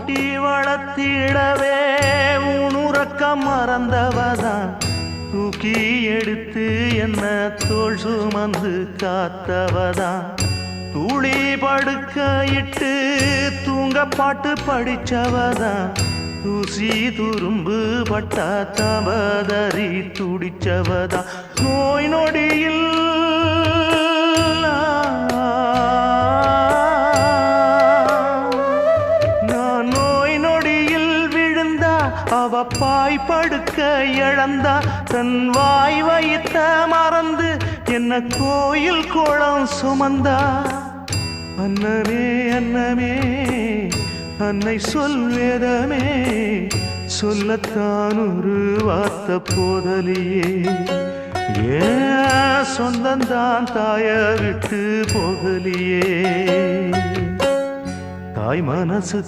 ஊட்டி வளர்த்திடவே உணுறக்கம் மறந்தவதான் தூக்கி எடுத்து என்ன தோள் சுமந்து காத்தவதான் தூளி படுக்க இட்டு தூங்க பாட்டு படிச்சவதான் தூசி துரும்பு பட்டா தவதறி துடிச்சவதான் நோய் நொடியில் அவ பாய் படுக்க இழந்தா தன் வாய் வைத்த மறந்து என்ன கோயில் கோலம் சுமந்தா அன்னமே அன்னமே அன்னை சொல்வேதமே சொல்லத்தான் ஒரு வார்த்தை போதலியே ஏன் சொந்தந்தான் தாய விட்டு போகலியே தாய் மனசு